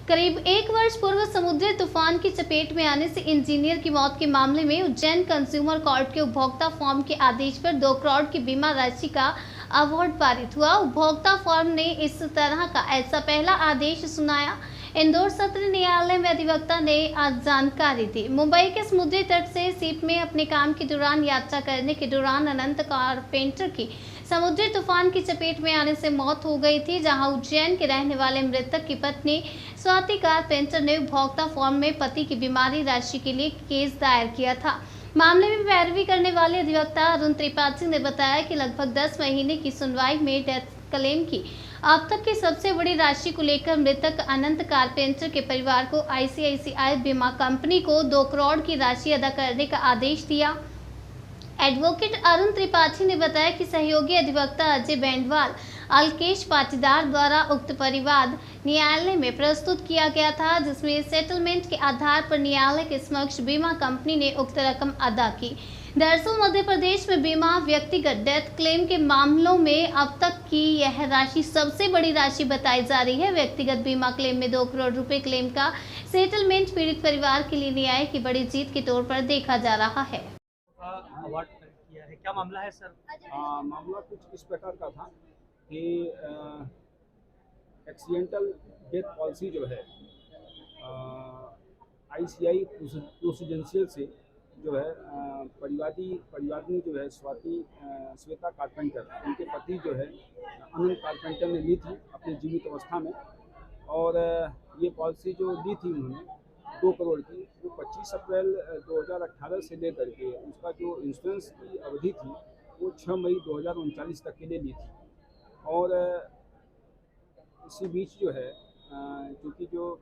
करीब 1 वर्ष पूर्व समुद्री तूफान की चपेट में आने से इंजीनियर की मौत के मामले में उज्जैन कंज्यूमर कोर्ट के उपभोक्ता फॉर्म के आदेश पर 2 करोड़ की बीमा राशि का अवार्ड पारित हुआ। उपभोक्ता फॉर्म ने इस तरह का ऐसा पहला आदेश सुनाया। इंदौर सत्र न्यायालय में अधिवक्ता ने आज जानकारी दी। मुंबई के समुद्री तट से शिप में अपने काम के दौरान यात्रा करने के दौरान अनंत कारपेंटर की समुद्री तूफान की चपेट में आने से मौत हो गई थी, जहां उज्जैन के रहने वाले मृतक की पत्नी स्वाति कारपेंटर ने उपभोक्ता फॉर्म में पति की बीमारी राशि के लिए केस दायर किया था। मामले में पैरवी करने वाले अधिवक्ता अरुण त्रिपाठी ने बताया कि लगभग 10 महीने की सुनवाई में डेथ क्लेम की अब तक की सबसे बड़ी राशि को लेकर मृतक अनंत कारपेंटर के परिवार को आईसीआईसीआई बीमा कंपनी को 2 करोड़ की राशि अदा करने का आदेश दिया। एडवोकेट अरुण त्रिपाठी ने बताया कि सहयोगी अधिवक्ता अजय बेंडवाल अलकेश पाटीदार द्वारा उक्त परिवाद न्यायालय में प्रस्तुत किया गया था, जिसमें सेटलमेंट के आधार पर न्यायालय के समक्ष बीमा कंपनी ने उक्त रकम अदा की। दरअसल मध्य प्रदेश में बीमा व्यक्तिगत डेथ क्लेम के मामलों में अब तक की यह राशि सबसे बड़ी राशि बताई जा रही है। व्यक्तिगत बीमा क्लेम में 2 करोड़ रुपए क्लेम का सेटलमेंट पीड़ित परिवार के लिए न्याय की बड़ी जीत के तौर पर देखा जा रहा है। अवार्ड किया है, क्या मामला है सर? मामला कुछ इस प्रकार का था कि एक्सीडेंटल डेथ पॉलिसी जो है आईसीआई प्रूडेंशियल से जो है परिवादी जो है श्वेता कारपेंटर, उनके पति जो है अनंत कारपेंटर ने ली थी अपनी जीवित अवस्था में। और ये पॉलिसी जो ली थी उन्होंने 2 करोड़ की, वो 25 अप्रैल 2018 से लेकर के उसका जो इंश्योरेंस की अवधि थी वो 6 मई 2039 तक के लिए ली थी। और इसी बीच जो है क्योंकि जो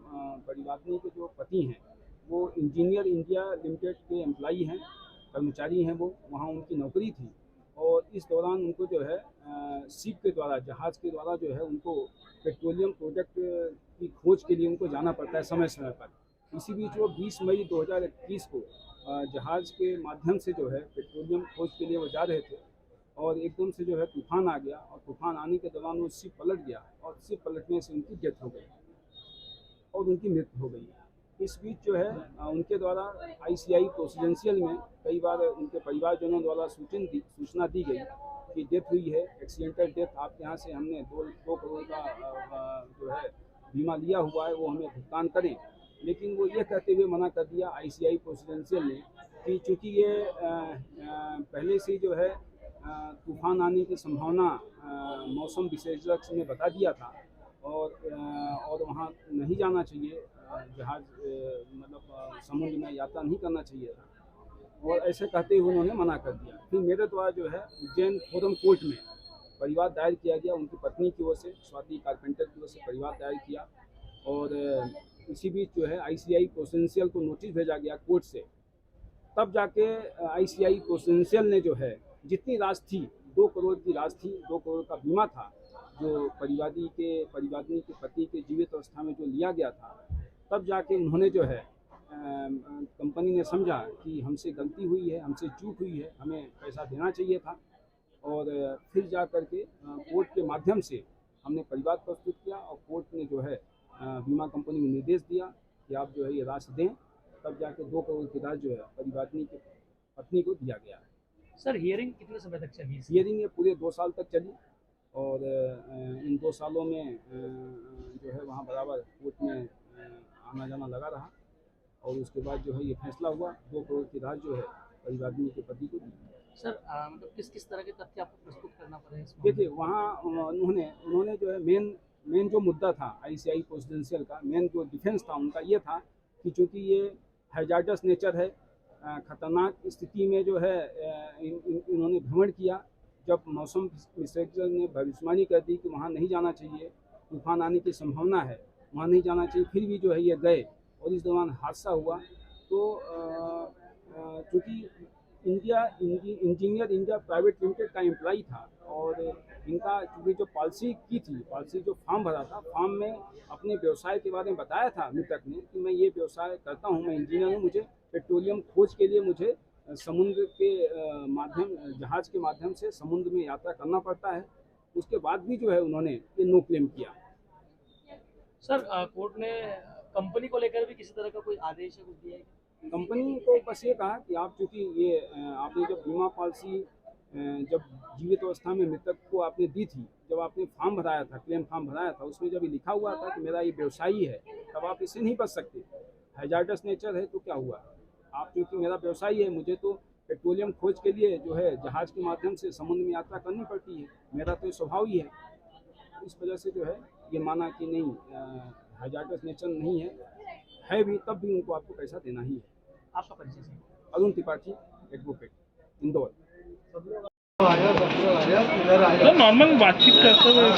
परिवादी के जो पति हैं वो इंजीनियर इंडिया लिमिटेड के एम्प्लॉई हैं, कर्मचारी हैं, वो वहाँ उनकी नौकरी थी। और इस दौरान उनको जो है शिप के द्वारा, जहाज़ के द्वारा जो है उनको पेट्रोलियम प्रोडक्ट की खोज के लिए उनको जाना पड़ता है समय समय पर। इसी बीच वो 20 मई 2021 को जहाज़ के माध्यम से जो है पेट्रोलियम खोज के लिए वो जा रहे थे और एकदम से जो है तूफान आ गया और तूफान आने के दौरान वो शिप पलट गया और शिप पलटने से उनकी डेथ हो गई और उनकी मृत्यु हो गई। इस बीच जो है उनके द्वारा आईसीआई प्रूडेंशियल में कई बार उनके परिवारजनों द्वारा सूचना दी गई कि डेथ हुई है, एक्सीडेंटल डेथ, आपके यहाँ से हमने 2 करोड़ का जो है बीमा लिया हुआ है, वो हमें भुगतान करें। लेकिन वो ये कहते हुए मना कर दिया आईसीआई प्रूडेंशियल ने कि चूँकि ये पहले से जो है तूफान आने की संभावना मौसम विशेषज्ञ ने बता दिया था और वहाँ नहीं जाना चाहिए, जहाज़ मतलब समुद्र में यात्रा नहीं करना चाहिए था, और ऐसे कहते हुए उन्होंने मना कर दिया। फिर मेरे द्वारा जो है उज्जैन फोरम कोर्ट में परिवाद दायर किया गया, उनकी पत्नी की ओर से, स्वाति कारपेंटर की ओर से परिवाद दायर किया। और इसी बीच जो है आईसीआई प्रूडेंशियल को नोटिस भेजा गया कोर्ट से। तब जाके आईसीआई प्रूडेंशियल ने जो है जितनी राशि थी, 2 करोड़ की राशि थी, 2 करोड़ का बीमा था जो परिवादी के पति के जीवित अवस्था में जो लिया गया था, तब जाके उन्होंने जो है कंपनी ने समझा कि हमसे गलती हुई है, हमसे चूक हुई है, हमें पैसा देना चाहिए था। और फिर जा कर के कोर्ट के माध्यम से हमने परिवाद प्रस्तुत किया और कोर्ट ने जो है बीमा कंपनी को निर्देश दिया कि आप जो है ये राशि दें। तब जाके 2 करोड़ की राशि जो है परिवादी की पत्नी को दिया गया है। सर हियरिंग कितने समय तक चली? हियरिंग ये पूरे 2 साल तक चली और इन 2 सालों में जो है वहाँ बराबर कोर्ट में आना जाना लगा रहा और उसके बाद जो है ये फैसला हुआ, 2 करोड़ की राशि जो है परिवादी के पति को दी। सर मतलब किस तरह के तथ्य आपको प्रस्तुत करना पड़े इसमें? देखिए वहाँ उन्होंने जो है मेन जो मुद्दा था आईसीआई प्रूडेंशियल का, मेन जो डिफेंस था उनका ये था कि चूँकि ये हैजार्डस नेचर है, खतरनाक स्थिति में जो है इन्होंने भ्रमण किया। जब मौसम विशेषज्ञ ने भविष्यवाणी कर दी कि वहाँ नहीं जाना चाहिए, तूफान आने की संभावना है, वहाँ नहीं जाना चाहिए, फिर भी जो है ये गए और इस दौरान हादसा हुआ। तो चूँकि इंजीनियर इंडिया प्राइवेट लिमिटेड का एम्प्लॉई था और इनका चूँकि जो पॉलिसी जो फॉर्म भरा था, फॉर्म में अपने व्यवसाय के बारे में बताया था मृतक ने कि मैं ये व्यवसाय करता हूँ, मैं इंजीनियर हूँ, मुझे पेट्रोलियम खोज के लिए मुझे समुद्र के जहाज़ के माध्यम से समुद्र में यात्रा करना पड़ता है। उसके बाद भी जो है उन्होंने ये नो क्लेम किया। सर कोर्ट ने कंपनी को लेकर भी किसी तरह का कोई आदेश या कुछ दिया है क्या? कंपनी को बस ये कहा कि आप चूँकि ये आपने जब बीमा पॉलिसी जब जीवित अवस्था में मृतक को आपने दी थी, जब आपने फॉर्म भराया था, क्लेम फॉर्म भराया था, उसमें जब ये लिखा हुआ था कि मेरा ये व्यवसायी है, तब आप इससे नहीं बच सकते। हैजार्डस नेचर है तो क्या हुआ? आप क्योंकि मेरा व्यवसायी है, मुझे तो पेट्रोलियम खोज के लिए जो है जहाज़ के माध्यम से समुद्र में यात्रा करनी पड़ती है, मेरा तो ये स्वभाव ही है। इस वजह से जो है ये माना कि नहीं हैजार्डस नेचर नहीं है भी, तब भी उनको आपको पैसा देना ही है। आपका परिचय सर? अरुण त्रिपाठी, एडवोकेट, इंदौर। तो नॉर्मल बातचीत करते हुए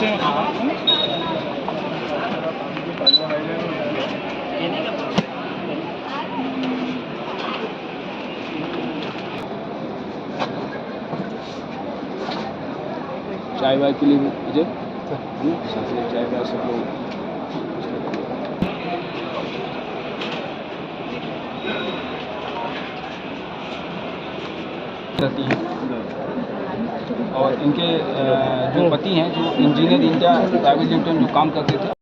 चाय वाय के लिए मुझे साथ में चाय वाय सब लोग रहती हैं। और इनके जो पति हैं जो इंजीनियर इंडिया प्राइवेट लिमिटेड में जो काम करते थे,